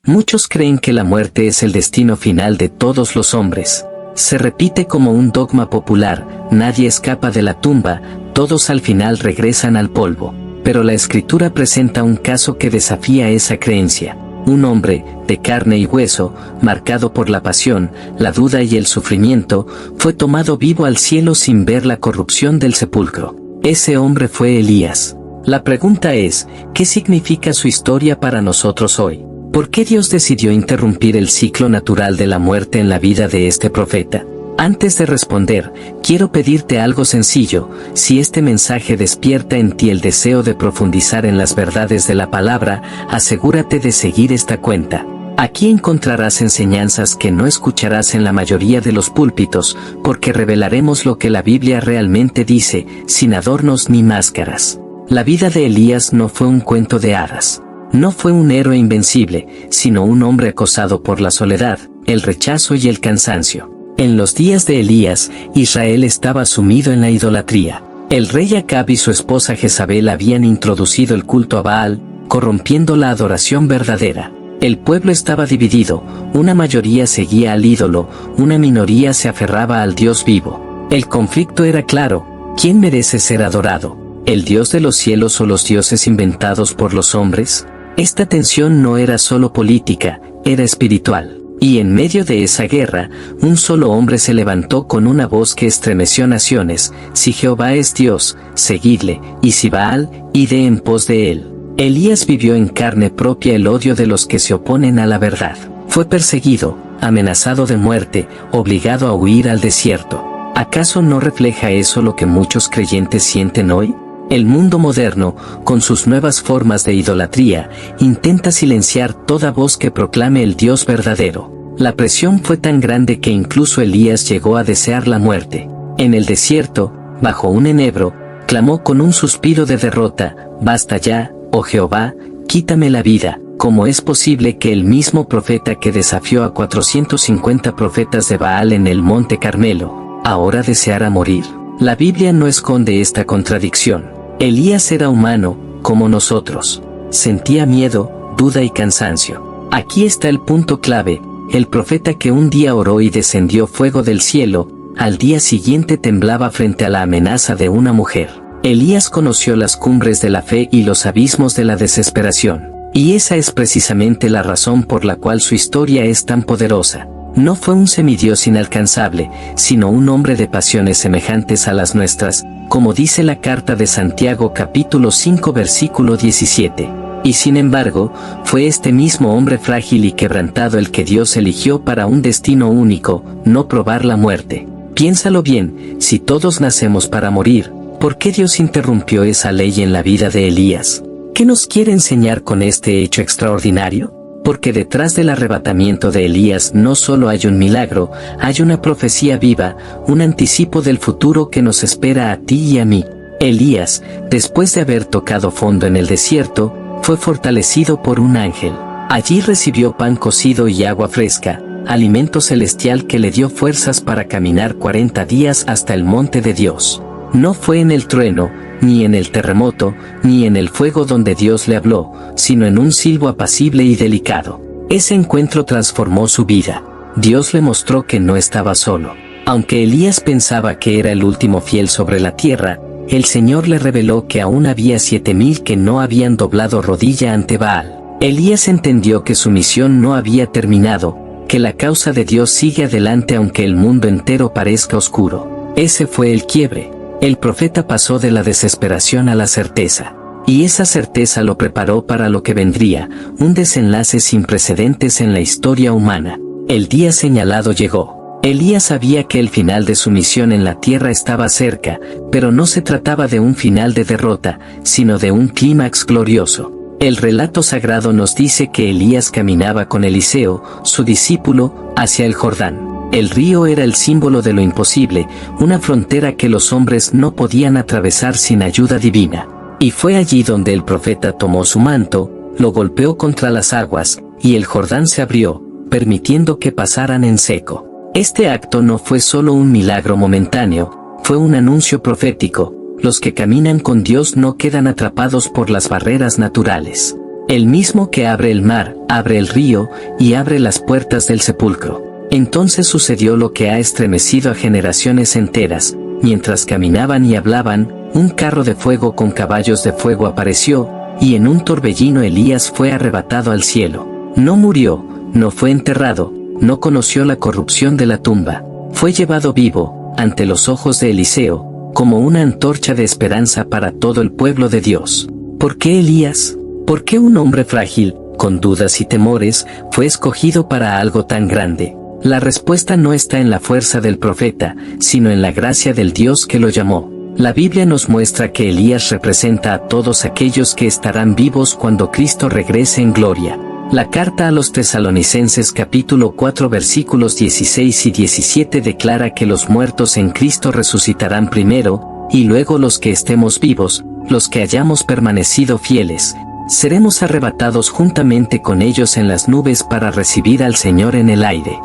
Muchos creen que la muerte es el destino final de todos los hombres. Se repite como un dogma popular, nadie escapa de la tumba, todos al final regresan al polvo. Pero la Escritura presenta un caso que desafía esa creencia. Un hombre, de carne y hueso, marcado por la pasión, la duda y el sufrimiento, fue tomado vivo al cielo sin ver la corrupción del sepulcro. Ese hombre fue Elías. La pregunta es, ¿qué significa su historia para nosotros hoy? ¿Por qué Dios decidió interrumpir el ciclo natural de la muerte en la vida de este profeta? Antes de responder, quiero pedirte algo sencillo. Si este mensaje despierta en ti el deseo de profundizar en las verdades de la palabra, asegúrate de seguir esta cuenta. Aquí encontrarás enseñanzas que no escucharás en la mayoría de los púlpitos, porque revelaremos lo que la Biblia realmente dice, sin adornos ni máscaras. La vida de Elías no fue un cuento de hadas. No fue un héroe invencible, sino un hombre acosado por la soledad, el rechazo y el cansancio. En los días de Elías, Israel estaba sumido en la idolatría. El rey Acab y su esposa Jezabel habían introducido el culto a Baal, corrompiendo la adoración verdadera. El pueblo estaba dividido, una mayoría seguía al ídolo, una minoría se aferraba al Dios vivo. El conflicto era claro: ¿quién merece ser adorado? ¿El Dios de los cielos o los dioses inventados por los hombres? Esta tensión no era solo política, era espiritual. Y en medio de esa guerra, un solo hombre se levantó con una voz que estremeció naciones: si Jehová es Dios, seguidle, y si Baal, id en pos de él. Elías vivió en carne propia el odio de los que se oponen a la verdad. Fue perseguido, amenazado de muerte, obligado a huir al desierto. ¿Acaso no refleja eso lo que muchos creyentes sienten hoy? El mundo moderno, con sus nuevas formas de idolatría, intenta silenciar toda voz que proclame el Dios verdadero. La presión fue tan grande que incluso Elías llegó a desear la muerte. En el desierto, bajo un enebro, clamó con un suspiro de derrota: basta ya, oh Jehová, quítame la vida. ¿Cómo es posible que el mismo profeta que desafió a 450 profetas de Baal en el Monte Carmelo, ahora deseara morir? La Biblia no esconde esta contradicción. Elías era humano, como nosotros. Sentía miedo, duda y cansancio. Aquí está el punto clave: el profeta que un día oró y descendió fuego del cielo, al día siguiente temblaba frente a la amenaza de una mujer. Elías conoció las cumbres de la fe y los abismos de la desesperación. Y esa es precisamente la razón por la cual su historia es tan poderosa. No fue un semidios inalcanzable, sino un hombre de pasiones semejantes a las nuestras, como dice la carta de Santiago capítulo 5 versículo 17. Y sin embargo, fue este mismo hombre frágil y quebrantado el que Dios eligió para un destino único: no probar la muerte. Piénsalo bien: si todos nacemos para morir, ¿por qué Dios interrumpió esa ley en la vida de Elías? ¿Qué nos quiere enseñar con este hecho extraordinario? Porque detrás del arrebatamiento de Elías no solo hay un milagro, hay una profecía viva, un anticipo del futuro que nos espera a ti y a mí. Elías, después de haber tocado fondo en el desierto, fue fortalecido por un ángel. Allí recibió pan cocido y agua fresca, alimento celestial que le dio fuerzas para caminar 40 días hasta el monte de Dios. No fue en el trueno, ni en el terremoto, ni en el fuego donde Dios le habló, sino en un silbo apacible y delicado. Ese encuentro transformó su vida. Dios le mostró que no estaba solo. Aunque Elías pensaba que era el último fiel sobre la tierra, el Señor le reveló que aún había 7000 que no habían doblado rodilla ante Baal. Elías entendió que su misión no había terminado, que la causa de Dios sigue adelante aunque el mundo entero parezca oscuro. Ese fue el quiebre. El profeta pasó de la desesperación a la certeza. Y esa certeza lo preparó para lo que vendría, un desenlace sin precedentes en la historia humana. El día señalado llegó. Elías sabía que el final de su misión en la tierra estaba cerca, pero no se trataba de un final de derrota, sino de un clímax glorioso. El relato sagrado nos dice que Elías caminaba con Eliseo, su discípulo, hacia el Jordán. El río era el símbolo de lo imposible, una frontera que los hombres no podían atravesar sin ayuda divina. Y fue allí donde el profeta tomó su manto, lo golpeó contra las aguas, y el Jordán se abrió, permitiendo que pasaran en seco. Este acto no fue solo un milagro momentáneo, fue un anuncio profético: los que caminan con Dios no quedan atrapados por las barreras naturales. El mismo que abre el mar, abre el río, y abre las puertas del sepulcro. Entonces sucedió lo que ha estremecido a generaciones enteras. Mientras caminaban y hablaban, un carro de fuego con caballos de fuego apareció, y en un torbellino Elías fue arrebatado al cielo. No murió, no fue enterrado, no conoció la corrupción de la tumba. Fue llevado vivo, ante los ojos de Eliseo, como una antorcha de esperanza para todo el pueblo de Dios. ¿Por qué Elías? ¿Por qué un hombre frágil, con dudas y temores, fue escogido para algo tan grande? La respuesta no está en la fuerza del profeta, sino en la gracia del Dios que lo llamó. La Biblia nos muestra que Elías representa a todos aquellos que estarán vivos cuando Cristo regrese en gloria. La carta a los Tesalonicenses capítulo 4 versículos 16 y 17 declara que los muertos en Cristo resucitarán primero, y luego los que estemos vivos, los que hayamos permanecido fieles, seremos arrebatados juntamente con ellos en las nubes para recibir al Señor en el aire.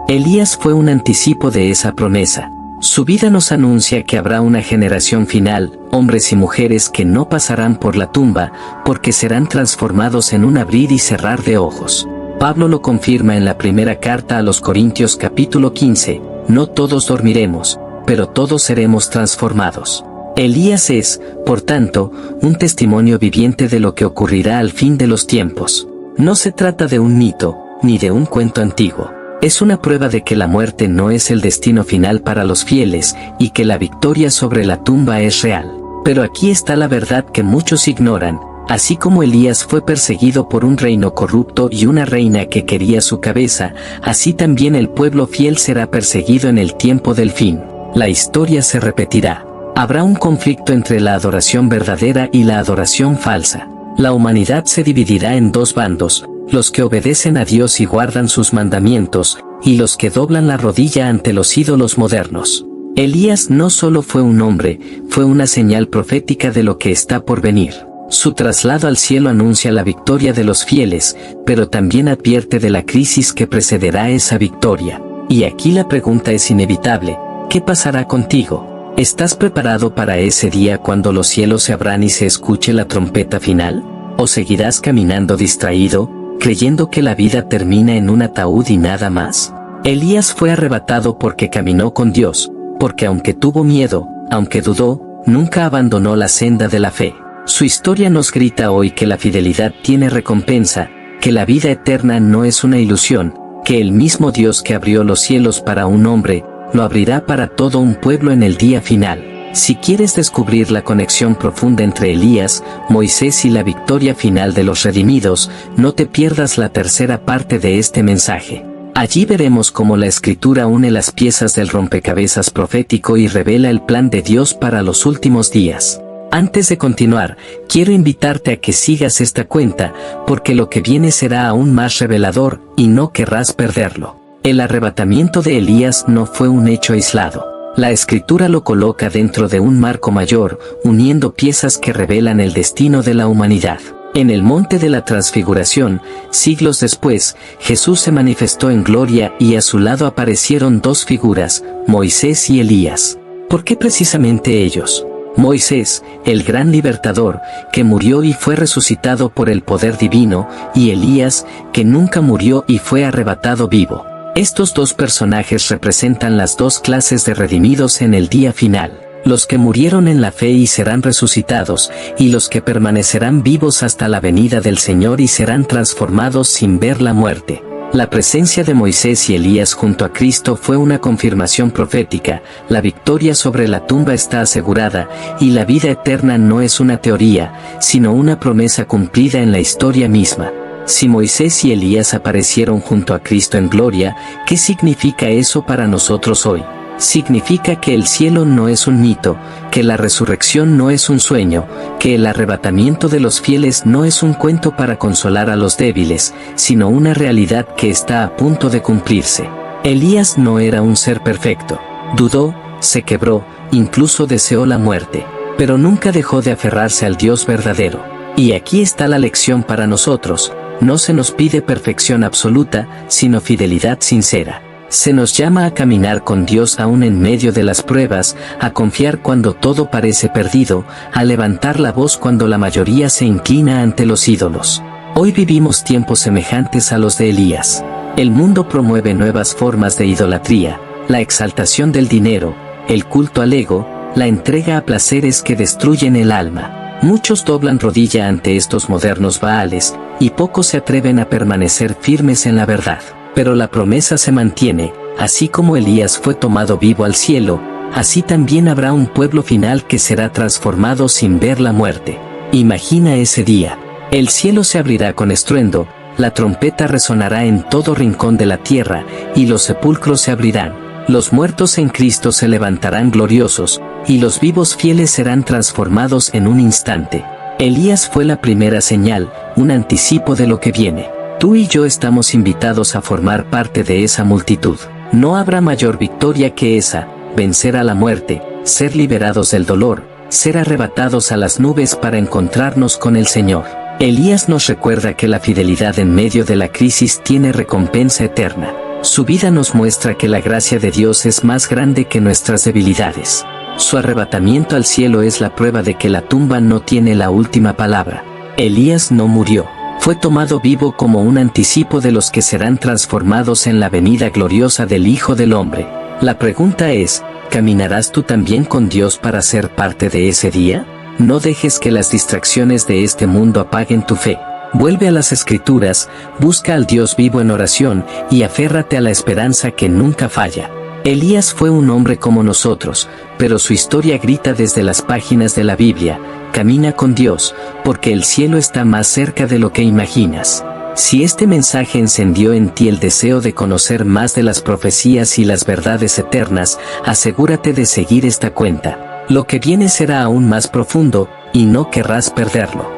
Elías fue un anticipo de esa promesa. Su vida nos anuncia que habrá una generación final, hombres y mujeres que no pasarán por la tumba, porque serán transformados en un abrir y cerrar de ojos. Pablo lo confirma en la primera carta a los Corintios capítulo 15, no todos dormiremos, pero todos seremos transformados. Elías es, por tanto, un testimonio viviente de lo que ocurrirá al fin de los tiempos. No se trata de un mito, ni de un cuento antiguo. Es una prueba de que la muerte no es el destino final para los fieles, y que la victoria sobre la tumba es real. Pero aquí está la verdad que muchos ignoran. Así como Elías fue perseguido por un reino corrupto y una reina que quería su cabeza, así también el pueblo fiel será perseguido en el tiempo del fin. La historia se repetirá. Habrá un conflicto entre la adoración verdadera y la adoración falsa. La humanidad se dividirá en dos bandos, los que obedecen a Dios y guardan sus mandamientos, y los que doblan la rodilla ante los ídolos modernos. Elías no solo fue un hombre, fue una señal profética de lo que está por venir. Su traslado al cielo anuncia la victoria de los fieles, pero también advierte de la crisis que precederá esa victoria. Y aquí la pregunta es inevitable: ¿qué pasará contigo? ¿Estás preparado para ese día cuando los cielos se abran y se escuche la trompeta final? ¿O seguirás caminando distraído, creyendo que la vida termina en un ataúd y nada más? Elías fue arrebatado porque caminó con Dios, porque aunque tuvo miedo, aunque dudó, nunca abandonó la senda de la fe. Su historia nos grita hoy que la fidelidad tiene recompensa, que la vida eterna no es una ilusión, que el mismo Dios que abrió los cielos para un hombre, lo abrirá para todo un pueblo en el día final. Si quieres descubrir la conexión profunda entre Elías, Moisés y la victoria final de los redimidos, no te pierdas la tercera parte de este mensaje. Allí veremos cómo la Escritura une las piezas del rompecabezas profético y revela el plan de Dios para los últimos días. Antes de continuar, quiero invitarte a que sigas esta cuenta, porque lo que viene será aún más revelador, y no querrás perderlo. El arrebatamiento de Elías no fue un hecho aislado. La Escritura lo coloca dentro de un marco mayor, uniendo piezas que revelan el destino de la humanidad. En el monte de la Transfiguración, siglos después, Jesús se manifestó en gloria y a su lado aparecieron dos figuras, Moisés y Elías. ¿Por qué precisamente ellos? Moisés, el gran libertador, que murió y fue resucitado por el poder divino, y Elías, que nunca murió y fue arrebatado vivo. Estos dos personajes representan las dos clases de redimidos en el día final: los que murieron en la fe y serán resucitados, y los que permanecerán vivos hasta la venida del Señor y serán transformados sin ver la muerte. La presencia de Moisés y Elías junto a Cristo fue una confirmación profética. La victoria sobre la tumba está asegurada, y la vida eterna no es una teoría, sino una promesa cumplida en la historia misma. Si Moisés y Elías aparecieron junto a Cristo en gloria, ¿qué significa eso para nosotros hoy? Significa que el cielo no es un mito, que la resurrección no es un sueño, que el arrebatamiento de los fieles no es un cuento para consolar a los débiles, sino una realidad que está a punto de cumplirse. Elías no era un ser perfecto. Dudó, se quebró, incluso deseó la muerte, pero nunca dejó de aferrarse al Dios verdadero. Y aquí está la lección para nosotros: no se nos pide perfección absoluta, sino fidelidad sincera. Se nos llama a caminar con Dios aún en medio de las pruebas, a confiar cuando todo parece perdido, a levantar la voz cuando la mayoría se inclina ante los ídolos. Hoy vivimos tiempos semejantes a los de Elías. El mundo promueve nuevas formas de idolatría, la exaltación del dinero, el culto al ego, la entrega a placeres que destruyen el alma. Muchos doblan rodilla ante estos modernos baales, y pocos se atreven a permanecer firmes en la verdad. Pero la promesa se mantiene, así como Elías fue tomado vivo al cielo, así también habrá un pueblo final que será transformado sin ver la muerte. Imagina ese día. El cielo se abrirá con estruendo, la trompeta resonará en todo rincón de la tierra, y los sepulcros se abrirán. Los muertos en Cristo se levantarán gloriosos, y los vivos fieles serán transformados en un instante. Elías fue la primera señal, un anticipo de lo que viene. Tú y yo estamos invitados a formar parte de esa multitud. No habrá mayor victoria que esa, vencer a la muerte, ser liberados del dolor, ser arrebatados a las nubes para encontrarnos con el Señor. Elías nos recuerda que la fidelidad en medio de la crisis tiene recompensa eterna. Su vida nos muestra que la gracia de Dios es más grande que nuestras debilidades. Su arrebatamiento al cielo es la prueba de que la tumba no tiene la última palabra. Elías no murió. Fue tomado vivo como un anticipo de los que serán transformados en la venida gloriosa del Hijo del Hombre. La pregunta es, ¿caminarás tú también con Dios para ser parte de ese día? No dejes que las distracciones de este mundo apaguen tu fe. Vuelve a las Escrituras, busca al Dios vivo en oración y aférrate a la esperanza que nunca falla. Elías fue un hombre como nosotros, pero su historia grita desde las páginas de la Biblia: camina con Dios, porque el cielo está más cerca de lo que imaginas. Si este mensaje encendió en ti el deseo de conocer más de las profecías y las verdades eternas, asegúrate de seguir esta cuenta. Lo que viene será aún más profundo, y no querrás perderlo.